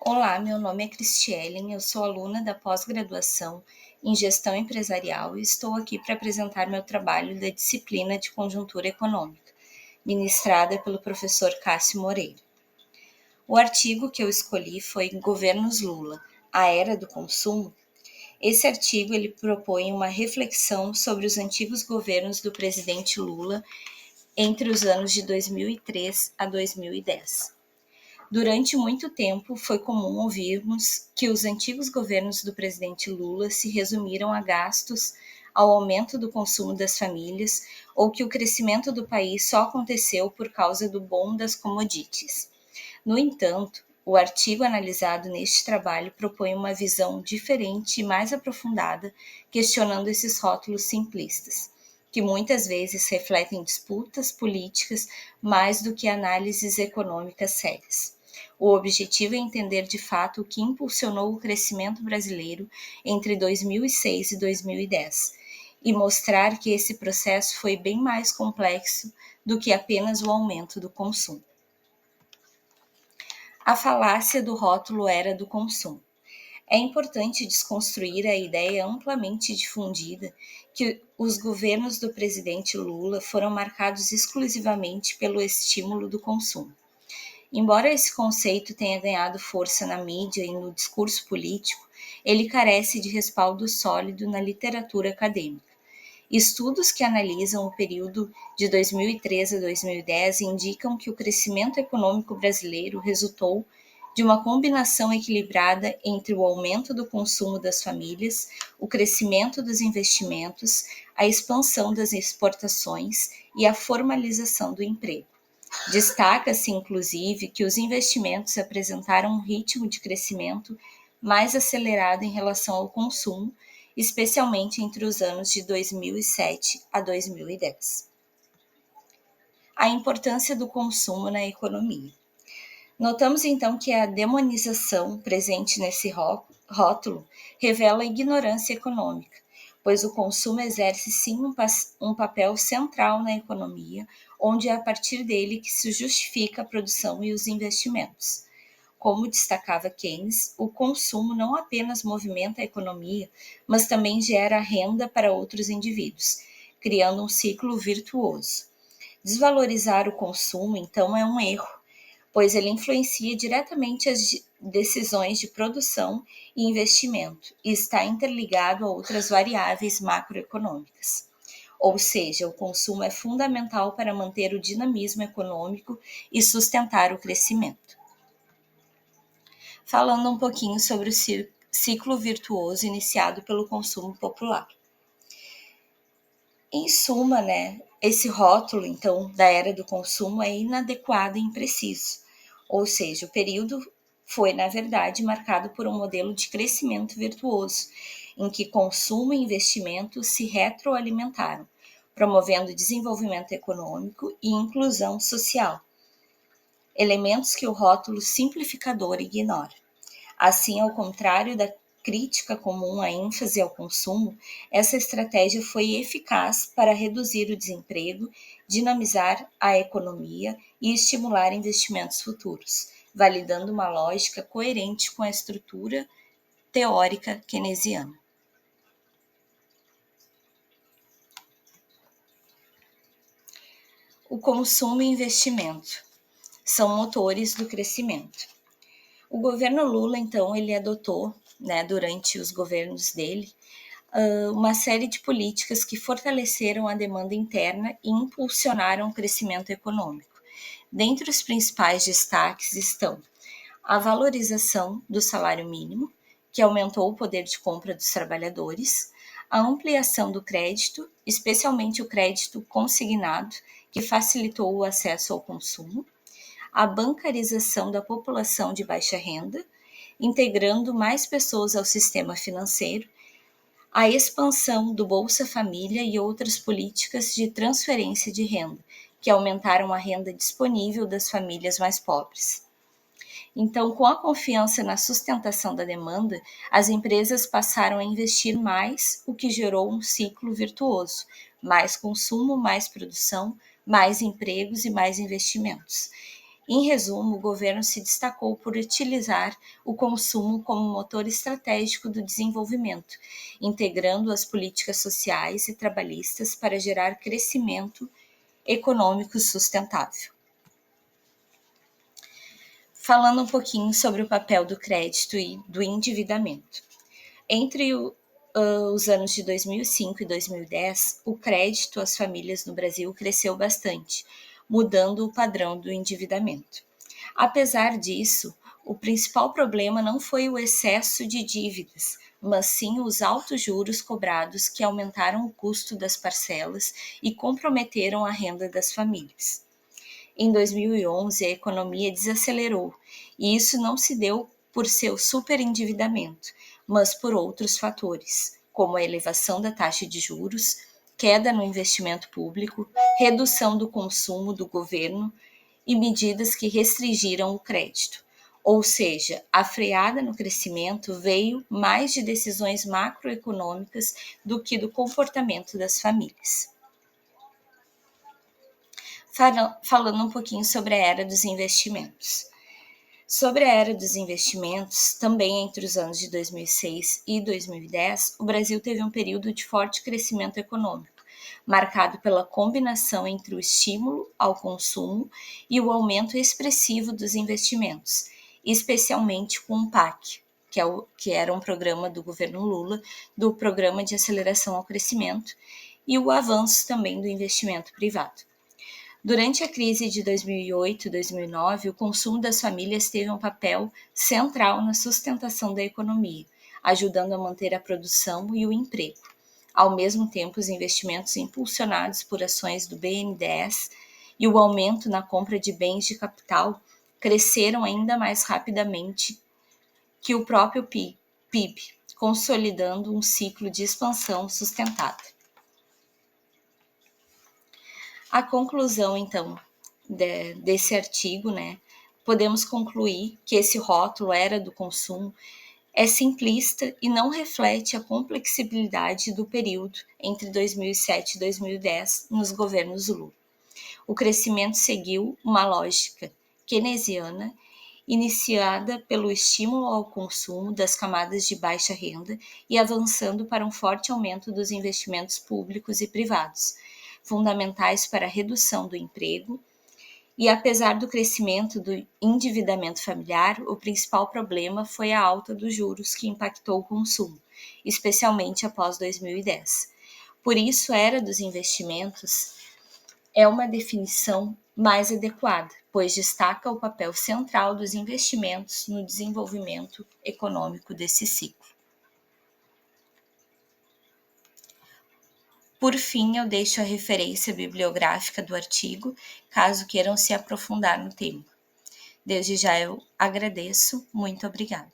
Olá, meu nome é Cristielen, eu sou aluna da pós-graduação em Gestão Empresarial e estou aqui para apresentar meu trabalho da disciplina de Conjuntura Econômica, ministrada pelo professor Cássio Moreira. O artigo que eu escolhi foi Governos Lula, a Era do Consumo. Esse artigo ele propõe uma reflexão sobre os antigos governos do presidente Lula entre os anos de 2003 a 2010. Durante muito tempo, foi comum ouvirmos que os antigos governos do presidente Lula se resumiram a gastos, ao aumento do consumo das famílias ou que o crescimento do país só aconteceu por causa do boom das commodities. No entanto, o artigo analisado neste trabalho propõe uma visão diferente e mais aprofundada, questionando esses rótulos simplistas, que muitas vezes refletem disputas políticas mais do que análises econômicas sérias. O objetivo é entender de fato o que impulsionou o crescimento brasileiro entre 2006 e 2010 e mostrar que esse processo foi bem mais complexo do que apenas o aumento do consumo. A falácia do rótulo Era do Consumo. É importante desconstruir a ideia amplamente difundida que os governos do presidente Lula foram marcados exclusivamente pelo estímulo do consumo. Embora esse conceito tenha ganhado força na mídia e no discurso político, ele carece de respaldo sólido na literatura acadêmica. Estudos que analisam o período de 2013 a 2010 indicam que o crescimento econômico brasileiro resultou de uma combinação equilibrada entre o aumento do consumo das famílias, o crescimento dos investimentos, a expansão das exportações e a formalização do emprego. Destaca-se, inclusive, que os investimentos apresentaram um ritmo de crescimento mais acelerado em relação ao consumo, especialmente entre os anos de 2007 a 2010. A importância do consumo na economia. Notamos então que a demonização presente nesse rótulo revela a ignorância econômica, pois o consumo exerce sim um papel central na economia, onde é a partir dele que se justifica a produção e os investimentos. Como destacava Keynes, o consumo não apenas movimenta a economia, mas também gera renda para outros indivíduos, criando um ciclo virtuoso. Desvalorizar o consumo, então, é um erro, pois ele influencia diretamente as decisões de produção e investimento e está interligado a outras variáveis macroeconômicas. Ou seja, o consumo é fundamental para manter o dinamismo econômico e sustentar o crescimento. Falando um pouquinho sobre o ciclo virtuoso iniciado pelo consumo popular. Em suma, esse rótulo, então, da era do consumo é inadequado e impreciso. Ou seja, o período foi, na verdade, marcado por um modelo de crescimento virtuoso, em que consumo e investimento se retroalimentaram, promovendo desenvolvimento econômico e inclusão social, elementos que o rótulo simplificador ignora. Assim, ao contrário da crítica comum à ênfase ao consumo, essa estratégia foi eficaz para reduzir o desemprego, dinamizar a economia e estimular investimentos futuros, validando uma lógica coerente com a estrutura teórica keynesiana. O consumo e investimento são motores do crescimento. O governo Lula, então, ele adotou, durante os governos dele, uma série de políticas que fortaleceram a demanda interna e impulsionaram o crescimento econômico. Dentre os principais destaques estão a valorização do salário mínimo, que aumentou o poder de compra dos trabalhadores, a ampliação do crédito, especialmente o crédito consignado, que facilitou o acesso ao consumo, a bancarização da população de baixa renda, integrando mais pessoas ao sistema financeiro, a expansão do Bolsa Família e outras políticas de transferência de renda, que aumentaram a renda disponível das famílias mais pobres. Então, com a confiança na sustentação da demanda, as empresas passaram a investir mais, o que gerou um ciclo virtuoso: mais consumo, mais produção, mais empregos e mais investimentos. Em resumo, o governo se destacou por utilizar o consumo como motor estratégico do desenvolvimento, integrando as políticas sociais e trabalhistas para gerar crescimento econômico sustentável. Falando um pouquinho sobre o papel do crédito e do endividamento. Entre os anos de 2005 e 2010, o crédito às famílias no Brasil cresceu bastante, mudando o padrão do endividamento. Apesar disso, o principal problema não foi o excesso de dívidas, mas sim os altos juros cobrados que aumentaram o custo das parcelas e comprometeram a renda das famílias. Em 2011, a economia desacelerou, e isso não se deu por seu superendividamento, mas por outros fatores, como a elevação da taxa de juros, queda no investimento público, redução do consumo do governo e medidas que restringiram o crédito. Ou seja, a freada no crescimento veio mais de decisões macroeconômicas do que do comportamento das famílias. Falando um pouquinho sobre a era dos investimentos. Sobre a era dos investimentos, também entre os anos de 2006 e 2010, o Brasil teve um período de forte crescimento econômico, marcado pela combinação entre o estímulo ao consumo e o aumento expressivo dos investimentos, especialmente com o PAC, que era um programa do governo Lula, do Programa de Aceleração ao Crescimento, e o avanço também do investimento privado. Durante a crise de 2008 e 2009, o consumo das famílias teve um papel central na sustentação da economia, ajudando a manter a produção e o emprego. Ao mesmo tempo, os investimentos impulsionados por ações do BNDES e o aumento na compra de bens de capital cresceram ainda mais rapidamente que o próprio PIB, consolidando um ciclo de expansão sustentada. A conclusão, então, desse artigo, podemos concluir que esse rótulo era do consumo é simplista e não reflete a complexibilidade do período entre 2007 e 2010 nos governos Lula. O crescimento seguiu uma lógica keynesiana iniciada pelo estímulo ao consumo das camadas de baixa renda e avançando para um forte aumento dos investimentos públicos e privados, fundamentais para a redução do emprego. E apesar do crescimento do endividamento familiar, o principal problema foi a alta dos juros que impactou o consumo, especialmente após 2010. Por isso, a era dos investimentos é uma definição mais adequada, pois destaca o papel central dos investimentos no desenvolvimento econômico desse ciclo. Por fim, eu deixo a referência bibliográfica do artigo, caso queiram se aprofundar no tema. Desde já eu agradeço, muito obrigada.